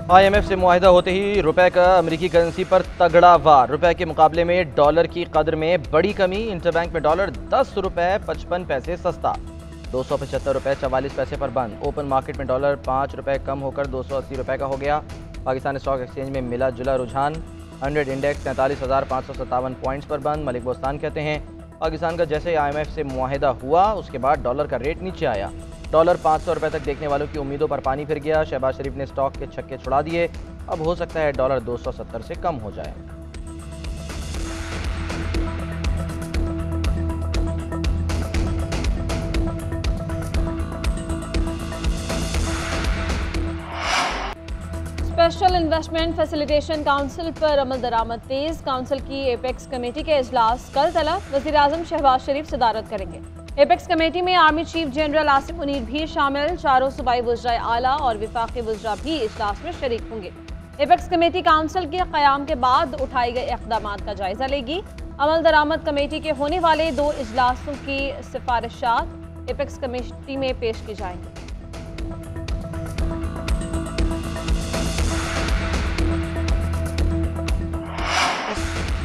IMF से मुआहिदा होते ही रुपए का अमेरिकी करेंसी पर तगड़ा वार। रुपए के मुकाबले में डॉलर की कदर में बड़ी कमी। इंटरबैंक में डॉलर 10 रुपए 55 पैसे सस्ता, 275 रुपए 44 पैसे पर बंद। ओपन मार्केट में डॉलर 5 रुपए कम होकर 280 रुपए का हो गया। पाकिस्तान स्टॉक एक्सचेंज में मिला जुला रुझान। 100 इंडेक्स 43,557 पॉइंट्स पर बंद। मलिक बोस्तान कहते हैं, पाकिस्तान का जैसे IMF से मुआहिदा हुआ उसके बाद डॉलर का रेट नीचे आया। डॉलर 500 रुपए तक देखने वालों की उम्मीदों पर पानी फिर गया। शहबाज शरीफ ने स्टॉक के छक्के छुड़ा दिए। अब हो सकता है डॉलर 270 से कम हो जाए। स्पेशल इन्वेस्टमेंट फैसिलिटेशन काउंसिल पर अमल दरामद तेज। काउंसिल की एपेक्स कमेटी के इजलास कल तलब। वज़ीर आज़म शहबाज शरीफ सदारत करेंगे। एपेक्स कमेटी में army chief general Asim Munir भी शामिल। चारों सूबाई वज़राए आला और विफाकी वज़रा भी इजलास में शरीक होंगे। एपेक्स कमेटी काउंसिल के क़याम के बाद उठाए गए इक़दामात का जायजा लेगी। अमल दरामद कमेटी के होने वाले 2 इजलासों की सिफारिशात एपेक्स कमेटी में पेश की जाएंगी।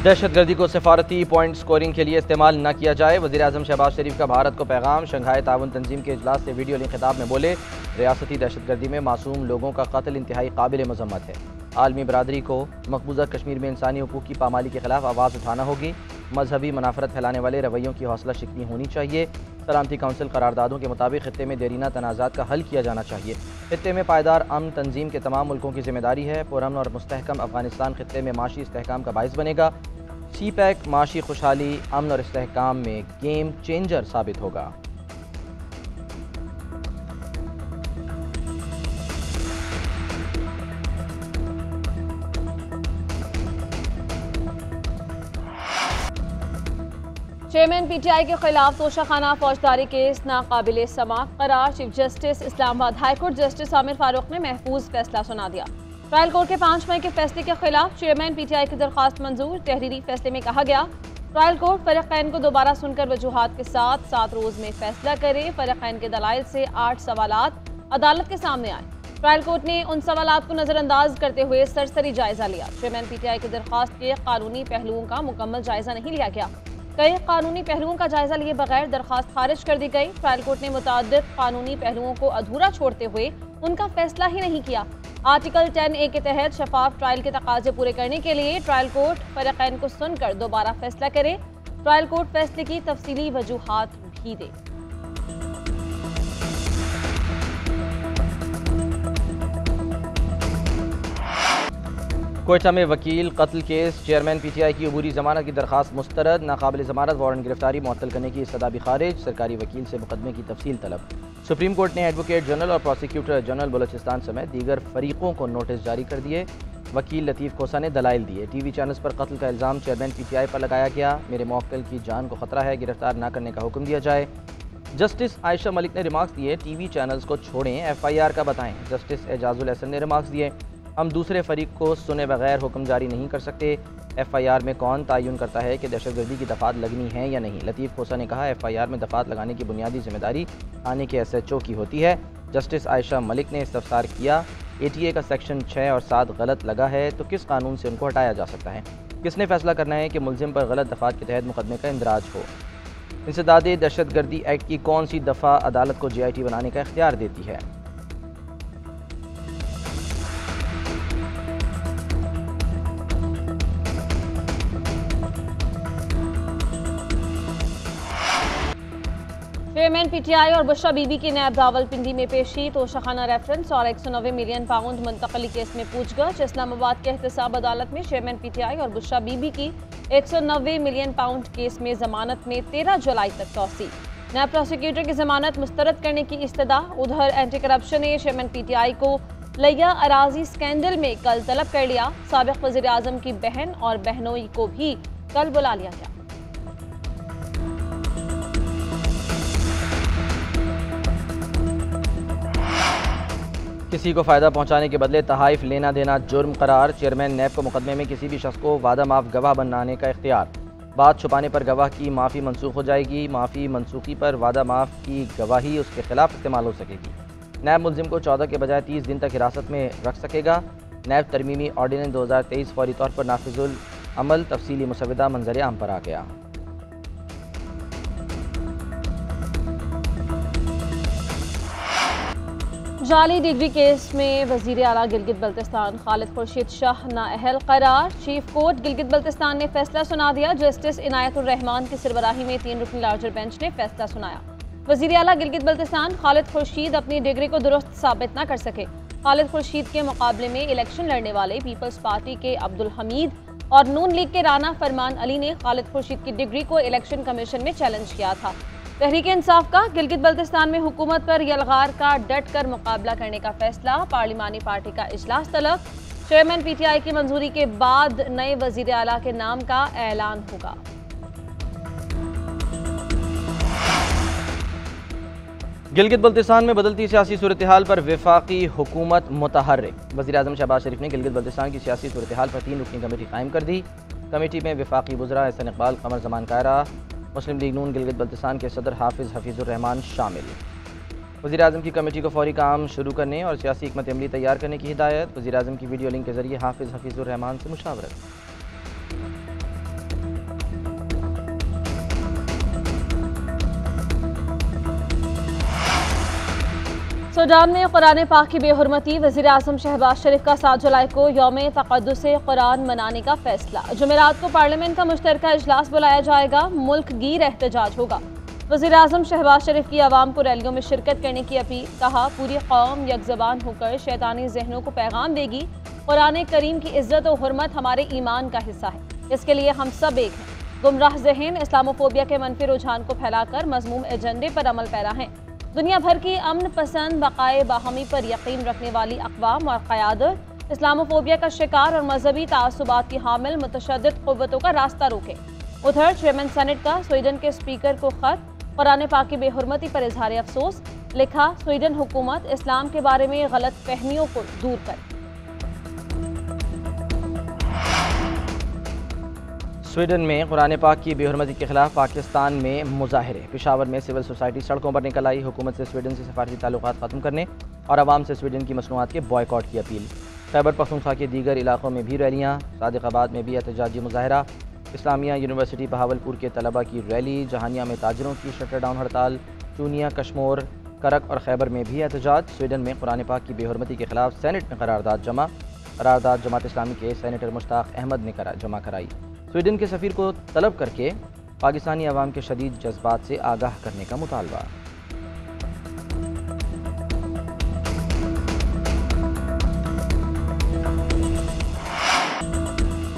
दहशतगर्दी को सफारती पॉइंट स्कोरिंग के लिए इस्तेमाल न किया जाए। वज़ीर आज़म शहबाज शरीफ का भारत को पैगाम। शंघाई ताउन तंजीम के इजलास से वीडियो लिंक खिताब में बोले, रियासती दहशतगर्दी में मासूम लोगों का कत्ल इंतहाई काबिल मजम्मत है। आलमी बरादरी को मकबूजा कश्मीर में इंसानी हुकूक की पामाली के खिलाफ आवाज़ उठाना होगी। मजहबी मुनाफरत फैलाने वाले रवैयों की हौसला शिकनी होनी चाहिए। सलामती काउंसिल करारदादों के मुताबिक खित्ते में देरीना तनाज़ात का हल किया जाना चाहिए। खित्ते में पायदार अमन तंजीम के तमाम मुल्कों की जिम्मेदारी है। पुरअमन और मुस्तहकम अफगानिस्तान खित्ते में माशी इस्तेहकाम का बाइस बनेगा। CPEC माशी खुशहाली, अमन और इस्तेहकाम में गेम चेंजर साबित होगा। चेयरमैन PTI के खिलाफ तोशाखाना फौजदारी केस नाकाबिले समाअत करार। Chief justice Islamabad high court justice Aamir Farooq ने महफूज फैसला सुना दिया। ट्रायल कोर्ट के 5 मई के फैसले के खिलाफ चेयरमैन PTI की दरख्वास्त मंजूर। तहरीरी फैसले में कहा गया, ट्रायल कोर्ट फरीक़ैन को दोबारा सुनकर वजूहात के साथ 7 रोज में फैसला करे। फरीक़ैन के दलाइल से 8 सवालात अदालत के सामने आए। ट्रायल कोर्ट ने उन सवालात को नजरअंदाज करते हुए सरसरी जायजा लिया। चेयरमैन PTI की दरख्वास्त के कानूनी पहलुओं का मुकम्मल जायजा नहीं लिया गया। कई कानूनी पहलुओं का जायजा लिए बगैर दरख्वास्त खारिज कर दी गई। ट्रायल कोर्ट ने मुताद्दिद कानूनी पहलुओं को अधूरा छोड़ते हुए उनका फैसला ही नहीं किया। आर्टिकल 10A के तहत शफाफ ट्रायल के तकाजे पूरे करने के लिए ट्रायल कोर्ट फरीक़ैन को सुनकर दोबारा फैसला करे। ट्रायल कोर्ट फैसले की तफसीली वजूहात भी दे। कोयटा में वकील कत्ल केस। चेयरमैन PTI की अबूरी जमानत की दरखास्त मुस्तरद। नाकाबिल जमानत वारंट गिरफ्तारी मुअत्तल करने की इस्तदा भी खारिज। सरकारी वकील से मुकदमे की तफसील तलब। सुप्रीम कोर्ट ने एडवोकेट जनरल और प्रोसिक्यूटर जनरल बलोचिस्तान समेत दीगर फरीकों को नोटिस जारी कर दिए। वकील लतीफ़ खोसा ने दलाइल दिए। TV चैनल्स पर कत्ल का इल्ज़ाम चेयरमैन PTI पर लगाया गया। मेरे मौक्किल की जान को खतरा है, गिरफ्तार न करने का हुक्म दिया जाए। जस्टिस आयशा मलिक ने रिमार्क्स दिए, TV चैनल्स को छोड़ें, FIR का बताएं। जस्टिस एजाजुल एहसन ने रिमार्क्स दिए, हम दूसरे फरीक को सुने बगैर हुक्म जारी नहीं कर सकते। FIR में कौन तयन करता है कि दहशतगर्दी की दफात लगनी है या नहीं। लतीफ़ खोसा ने कहा, FIR में दफात लगाने की बुनियादी जिम्मेदारी थाने के SHO की होती है। जस्टिस आयशा मलिक ने इस्तफसार किया, ATA का सेक्शन 6 और 7 गलत लगा है तो किस कानून से उनको हटाया जा सकता है। किसने फैसला करना है कि मुलजिम पर गलत दफात के तहत मुकदमे का इंदराज हो। इंसदादे दहशतगर्दी एक्ट की कौन सी दफ़ा अदालत को GIT बनाने का इख्तियार देती है। चेयरमैन PTI और बुशरा बीबी की नैब रावलपिंडी में पेशी। तोशाखाना रेफरेंस और 190 मिलियन पाउंड मुंतकली केस में पूछगछ। इस्लामाबाद के एहतसाब अदालत में चेयरमैन PTI और बुशरा बीबी की 190 मिलियन पाउंड केस में जमानत में 13 जुलाई तक तौसी। नैब प्रोसिक्यूटर की जमानत मुस्तरद करने की इस्तदा। उधर एंटी करप्शन ने चेयरमैन PTI को लिया अराजी स्कैंडल में कल तलब कर लिया। साबिक वज़ीर आज़म की बहन और बहनोई को भी कल बुला लिया गया। किसी को फ़ायदा पहुंचाने के बदले तहाइफ लेना देना जुर्म करार। चेयरमैन नैब को मुकदमे में किसी भी शख्स को वादा माफ गवाह बनाने का इख्तियार। बात छुपाने पर गवाह की माफ़ी मनसूख हो जाएगी। माफ़ी मनसूखी पर वादा माफ की गवाही उसके खिलाफ इस्तेमाल हो सकेगी। नैब मुलजिम को 14 के बजाय 30 दिन तक हिरासत में रख सकेगा। नैब तरमीमी ऑर्डिनेंस 2023 फौरी तौर पर नाफिजुल अमल, तफसीली मुसवदा मंजर आम पर आ गया। जाली डिग्री केस में वज़ीर आला गिलगित बल्तिस्तान खालिद खुर्शीद शाह नाअहल करार। चीफ कोर्ट गिलगित बल्तिस्तान ने फैसला सुना दिया। जस्टिस इनायतुर रहमान की सरबराही में 3 रुकनी लार्जर बेंच ने फैसला सुनाया। वज़ीर आला गिलगित बल्तिस्तान खालिद खुर्शीद अपनी डिग्री को दुरुस्त साबित न कर सके। खालिद खुर्शीद के मुकाबले में इलेक्शन लड़ने वाले पीपल्स पार्टी के अब्दुल हमीद और नून लीग के राना फरमान अली ने खालिद खुर्शीद की डिग्री को इलेक्शन कमीशन में चैलेंज किया था। तहरीक इंसाफ का गिलगित बल्तिस्तान में हुकूमत पर यलगार का डट कर मुकाबला करने का फैसला। पार्लिमानी पार्टी का इजलास तलब। चेयरमैन पीटीआई की मंजूरी के बाद नए वजीर आला के नाम का ऐलान होगा। गिलगित बल्तिस्तान में बदलती सियासी सूरत हाल पर वफाकी हुकूमत मुतहर्रिक। वज़ीर आज़म शहबाज शरीफ ने गिलगित बल्तिस्तान की सियासी सूरत हाल पर 3 रुकनी कमेटी कायम कर दी। कमेटी में वफाकी वज़रा एहसन इकबाल, कमर जमान कायरा, मुस्लिम लीग नून गिलगित बल्तिस्तान के सदर हाफिज़ हफीज़ुर रहमान शामिल। वज़ीर आज़म की कमेटी को फौरी काम शुरू करने और सियासी हिकमत अमली तैयार करने की हिदायत। वज़ीर आज़म की वीडियो लिंक के जरिए हाफिज़ हफीज़ुर रहमान से मुशावरत। सूडान में कुरान पाक की बेहुरमती। वज़ीर आज़म शहबाज शरीफ का 7 जुलाई को यौम तक़द्दुस कुरान मनाने का फैसला। जुमेरात को पार्लियामेंट का मुश्तरका इजलास बुलाया जाएगा। मुल्क गिर एहतजाज होगा। वज़ीर आज़म शहबाज शरीफ की आवाम को रैलियों में शिरकत करने की अपील। कहा, पूरी कौम यकज़बान होकर शैतानी जहनों को पैगाम देगी। कुरान करीम की इज्जत और हुर्मत हमारे ईमान का हिस्सा है, इसके लिए हम सब एक हैं। गुमराह ज़हन इस्लामोफोबिया के मनफी रुझान को फैलाकर मज़मूम एजेंडे पर अमल पैरा हैं। दुनिया भर की अमन पसंद बकाए बाहमी पर यकीन रखने वाली अक़वाम और क़यादत इस्लामोफोबिया का शिकार और मजहबी तासुबात की हामिल मुतशद्दिद क़ुव्वतों का रास्ता रोके। उधर चेयरमैन सेनेट का स्वीडन के स्पीकर को ख़त। कुरान पाक की बेहुरमती पर इजहार अफसोस। लिखा, स्वीडन हुकूमत इस्लाम के बारे में गलत फहमियों को दूर करे। स्वीडन में कुरान पाक की बेहुरमती के खिलाफ पाकिस्तान में मुजाहरे। पेशावर में सिविल सोसाइटी सड़कों पर निकल आई। हुकूमत से स्वीडन से सफारती ताल्लुकात ख़त्म करने और आवाम से स्वीडन की मसनूआत के बॉयकॉट की अपील। खैबर पख्तूनख्वा के दीगर इलाकों में भी रैलियाँ। सादिकाबाद में भी एहतजाजी मुजाहरा। इस्लामिया यूनिवर्सिटी बहावलपुर के तलबा की रैली। जहानिया में ताजरों की शटर डाउन हड़ताल। चूनिया, कश्मोर, करक और खैबर में भी एहतजाज। स्वीडन में कुरान पाक की बेहुरमती के खिलाफ सेनेट में करारदाद जमा। करारदाद जमात इस्लामी के सेनेटर मुश्ताक अहमद ने जमा कराई। स्वीडन के सफ़ीर को तलब करके पाकिस्तानी अवाम के शदीद जज्बात से आगाह करने का मुतालबा।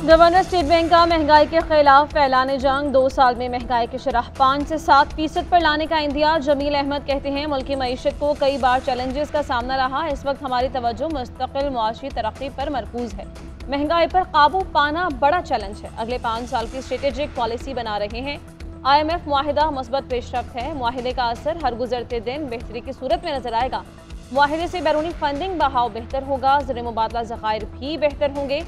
गवर्नर स्टेट बैंक का महंगाई के खिलाफ ऐलान जंग। 2 साल में महंगाई की शरह 5 से 7% पर लाने का इंदिया। जमील अहमद कहते हैं, मुल्की मईशत को कई बार चैलेंजेस का सामना रहा। इस वक्त हमारी तवज्जो मुस्तकिल मुआशी तरक्की पर मरकूज है। महंगाई पर काबू पाना बड़ा चैलेंज है। अगले 5 साल की स्ट्रेटेजिक पॉलिसी बना रहे हैं। IMF मुआहिदा मुस्बत पेशरफ्त है। मुआहिदे का असर हर गुजरते दिन बेहतरी की सूरत में नजर आएगा। मुआहिदे से बैरूनी फंडिंग बहाव बेहतर होगा। ज़र मुबादला ज़खायर भी बेहतर होंगे।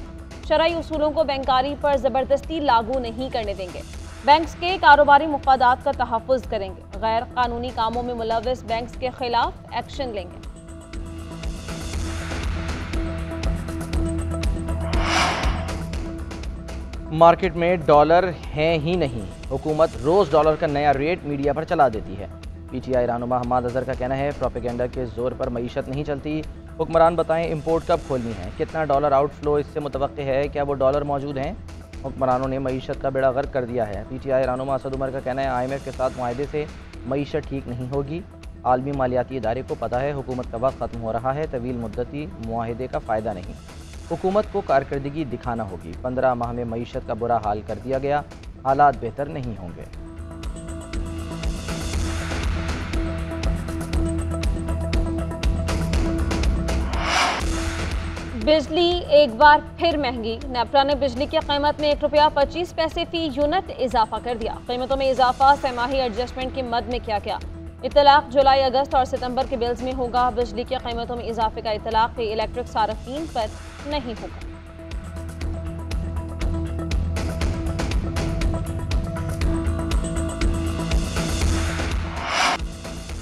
शरई उसूलों को बैंकारी पर ज़बरदस्ती लागू नहीं करने देंगे। बैंक्स के कारोबारी मुफादात का तहफ़्फ़ुज़ करेंगे। गैर कानूनी कामों में मुलव्वस बैंक्स के खिलाफ एक्शन लेंगे। मार्केट में डॉलर हैं ही नहीं। हुकूमत रोज़ डॉलर का नया रेट मीडिया पर चला देती है। PTI रहनुमा हम्माद अज़हर का कहना है, प्रोपेगेंडा के ज़ोर पर मईशत नहीं चलती। हुक्मरान बताएं इम्पोर्ट कब खोलनी है, कितना डॉलर आउटफ्लो इससे मुतवक्के है, क्या वो डॉलर मौजूद हैं। हुक्मरानों ने मईशत का बेड़ा गर्क कर दिया है। PTI रहनुमा असद उमर का कहना है, IMF के साथ मुआहदे से मईशत ठीक नहीं होगी। आलमी मालियाती इदारे को पता है हुकूमत का वक्त ख़त्म हो रहा है। तवील मुद्दती मुआहदे का फ़ायदा नहीं। हुकूमत को कारकर्दगी दिखाना होगी। 15 माह में मईशत का बुरा हाल कर दिया गया। हालात बेहतर नहीं होंगे। बिजली एक बार फिर महंगी। नेपरा ने बिजली की कीमत में ₹1.25 फी यूनिट इजाफा कर दिया। कीमतों में इजाफा सहमाही एडजस्टमेंट की मद में किया गया। इतलाक जुलाई, अगस्त और सितंबर के बिल्स में होगा। बिजली की कीमतों में इजाफे का इतलाक इलेक्ट्रिक सार्फिन पर नहीं होगा।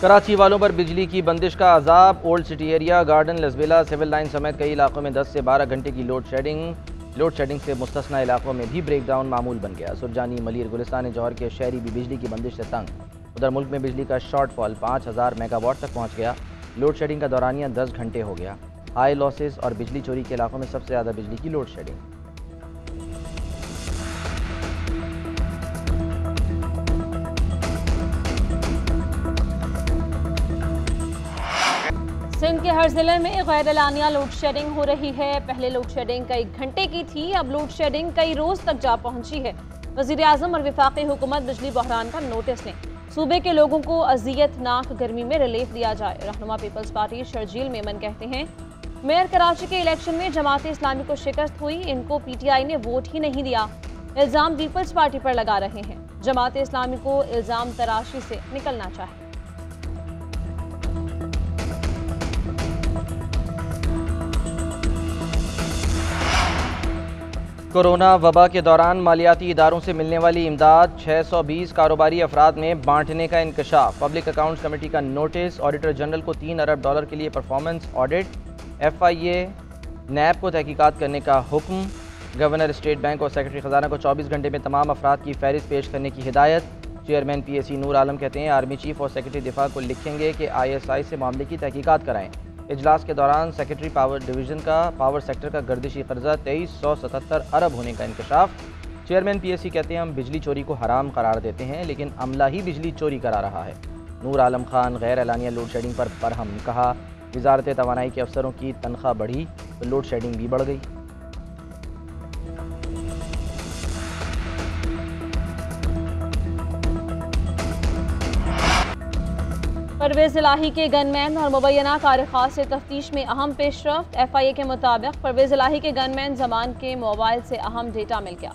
कराची वालों पर बिजली की बंदिश का अजाब। Old city area, garden, Lasbela, civil line समेत कई इलाकों में 10 से 12 घंटे की लोड शेडिंग से मुस्तस्ना इलाकों में भी ब्रेकडाउन मामूल बन गया। सुरजानी, मलिर, गुलिस्तान जौहर के शहरी भी बिजली की बंदिश से तंग। उधर मुल्क में बिजली का शॉर्टफॉल 5000 मेगावाट तक पहुँच गया। लोड शेडिंग का दौरानिया 10 घंटे हो गया। हाई लॉसेस और बिजली चोरी के इलाकों में सबसे ज़्यादा बिजली की लोड शेडिंग। सिंध के हर जिले में गैर एलानिया लोड शेडिंग हो रही है। पहले लोड शेडिंग कई घंटे की थी, अब लोड शेडिंग कई रोज तक जा पहुंची है। वज़ीर-ए-आज़म और वफाकी हुकूमत बिजली बहरान का नोटिस लें। सूबे के लोगों को अजियतनाक गर्मी में रिलीफ दिया जाए। रहनुमा पीपल्स पार्टी शर्जील मेमन कहते हैं, मेयर कराची के इलेक्शन में जमात इस्लामी को शिकस्त हुई, इनको पीटीआई ने वोट ही नहीं दिया। इल्ज़ाम पीपल्स पार्टी पर लगा रहे हैं। जमात इस्लामी को इल्ज़ाम तराशी से निकलना चाहिए। कोरोना वबा के दौरान मालियाती इदारों से मिलने वाली इमदाद 620 कारोबारी अफराद में बांटने का इंकशाफ। पब्लिक अकाउंट्स कमेटी का नोटिस। ऑडिटर जनरल को $3 अरब के लिए परफॉर्मेंस ऑडिट। FIA नैब को तहकीकात करने का हुक्म। गवर्नर स्टेट बैंक और सेक्रेटरी ख़जाना को 24 घंटे में तमाम अफराद की फहरिस्त पेश करने की हिदायत। चेयरमैन PAC नूर आलम कहते हैं, आर्मी चीफ और सेक्रेटरी दिफा को लिखेंगे कि ISI से मामले की तहकीकात कराएँ। इजलास के दौरान सेक्रेटरी पावर डिवीज़न का पावर सेक्टर का गर्दिशी कर्जा 2377 अरब होने का इंकशाफ। चेयरमैन PAC कहते हैं, हम बिजली चोरी को हराम करार देते हैं, लेकिन अमला ही बिजली चोरी करा रहा है। नूर आलम खान गैर एलानिया लोड शेडिंग पर बरहम। कहा, वजारत तवानाई के अफसरों की तनख्वाह बढ़ी तो लोड शेडिंग भी बढ़ गई। परवेज़ इलाही के गनमैन और मुबैना कार खास से तफ्तीश में अहम पेशरफ्त। FIA के मुताबिक परवेज़ इलाही के गनमैन जमान के मोबाइल से अहम डेटा मिल गया।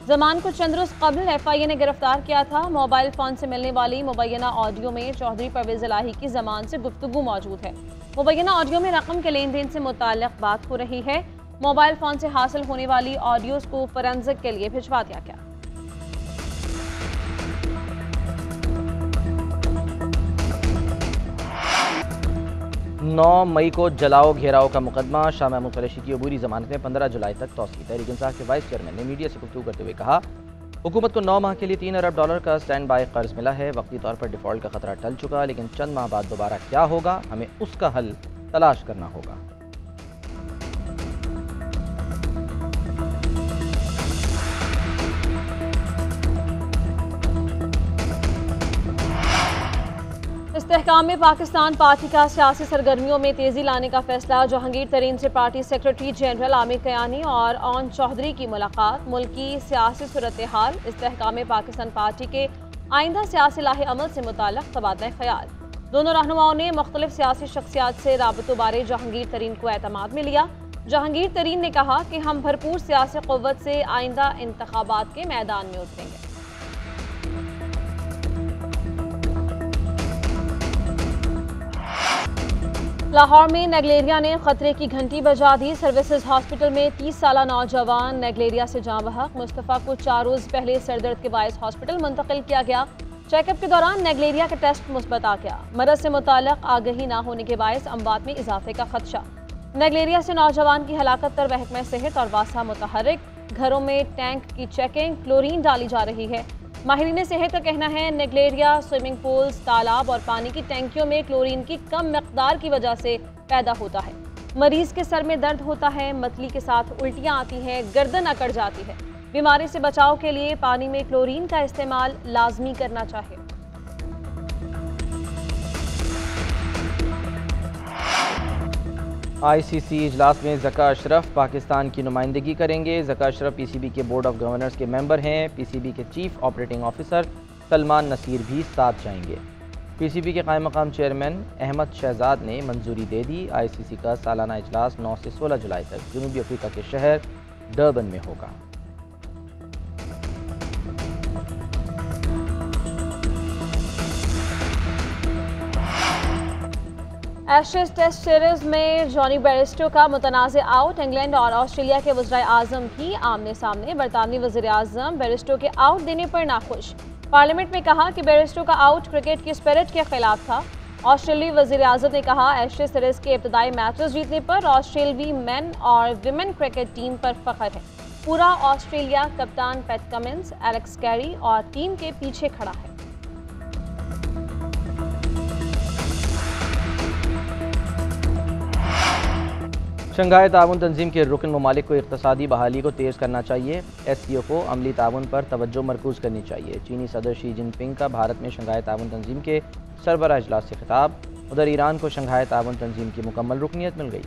जमान को चंद रोज़ कबल FIA ने गिरफ्तार किया था। मोबाइल फ़ोन से मिलने वाली मुबैना ऑडियो में चौधरी परवेज़ इलाही की जमान से गुफ्तगू मौजूद है। मुबैना ऑडियो में रकम के लेन देन से मुताल्लिक़ बात हो रही है। मोबाइल फ़ोन से हासिल होने वाली ऑडियोज़ को फोरेंसिक के लिए भिजवा दिया गया। 9 मई को जलाओ घेराव का मुकदमा। शाह महमूद कुरैशी की अबूरी जमानत में 15 जुलाई तक तौसीह। तहरीक इंसाफ के वाइस चेयरमैन ने मीडिया से गुफ्तगू करते हुए कहा, हुकूमत को 9 माह के लिए $3 अरब का स्टैंड बाय कर्ज मिला है। वक्ती तौर पर डिफ़ॉल्ट का खतरा टल चुका, लेकिन चंद माह बाद दोबारा क्या होगा, हमें उसका हल तलाश करना होगा। इस्तेहकाम में पाकिस्तान पार्टी का सियासी सरगर्मियों में तेज़ी लाने का फैसला। जहांगीर तरीन से party secretary general Aamir Kayani और ओन चौधरी की मुलाकात। मुल्की सियासी सूरत हाल, इस्तेहकाम में पाकिस्तान पार्टी के आइंदा सियासी लाहे अमल से मुताल्लिक़ तबादला ख्याल। दोनों रहनुमाओं ने मुख्तलिफ सियासी शख्सियात से राबतों बारे जहांगीर तरीन को एतमाद में लिया। जहांगीर तरीन ने कहा कि हम भरपूर सियासी क़ुव्वत से आइंदा इंतखाबात के मैदान में उतरेंगे। लाहौर में नेगलेरिया ने खतरे की घंटी बजा दी। सर्विसेज हॉस्पिटल में 30 साला नौजवान नेगलेरिया से जाँ बहक। मुस्तफ़ा को 4 रोज़ पहले सरदर्द के बायस हॉस्पिटल मुंतकिल किया गया। चेकअप के दौरान नेगलेरिया का टेस्ट मुस्बत आ गया। मरज़ से मुताल्लिक़ आगही न होने के बायस अमवात में इजाफे का खदशा। नेगलेरिया से नौजवान की हलाकत पर महकमा सेहत और वासा मुतहर्रिक। घरों में टैंक की चेकिंग, क्लोरीन डाली जा रही है। माहिरीन सेहत का कहना है, नेगलेरिया स्विमिंग पूल्स, तालाब और पानी की टैंकियों में क्लोरीन की कम मकदार की वजह से पैदा होता है। मरीज के सर में दर्द होता है, मतली के साथ उल्टियाँ आती हैं, गर्दन अकड़ जाती है। बीमारी से बचाव के लिए पानी में क्लोरीन का इस्तेमाल लाजमी करना चाहिए। ICC इजलास में ज़का अशरफ पाकिस्तान की नुमाइंदगी करेंगे। ज़का अशरफ PCB के बोर्ड ऑफ गवर्नर्स के मेंबर हैं। PCB के chief operating officer Salman Naseer भी साथ जाएंगे। PCB के कायम मकाम चेयरमैन अहमद शहजाद ने मंजूरी दे दी। ICC का सालाना इजलास 9 से 16 जुलाई तक जनूबी अफ्रीका के शहर डर्बन में होगा। एशेज टेस्ट सीरीज में जॉनी बेयरस्टो का मुतनाज़ आउट। इंग्लैंड और ऑस्ट्रेलिया के वज़ीर आज़म भी आमने सामने। बरतानवी वज़ीर आज़म बेयरस्टो के आउट देने पर नाखुश। पार्लियामेंट में कहा कि बेयरस्टो का आउट क्रिकेट की स्पिरिट के खिलाफ था। ऑस्ट्रेलियाई वज़ीर-ए-आज़म ने कहा, एशेज सीरीज के इब्तदाई मैचेस जीतने पर ऑस्ट्रेलियाई मेन और विमेन क्रिकेट टीम पर फख्र है। पूरा ऑस्ट्रेलिया कप्तान पैट कमिंस, एलेक्स कैरी और टीम के पीछे खड़ा है। शंघाई ताउन तंजीम के रुकन ममालिक को इक़्तिसादी बहाली को तेज़ करना चाहिए। SCO को अमली ताउन पर तवज्जो मरकूज़ करनी चाहिए। चीनी सदर शी जिनपिंग का भारत में शंघाई ताउन तंजीम के सरबराह इजलास से खिताब। उधर ईरान को शंघाई ताउन तंजीम की मुकम्मल रुकनियत मिल गई।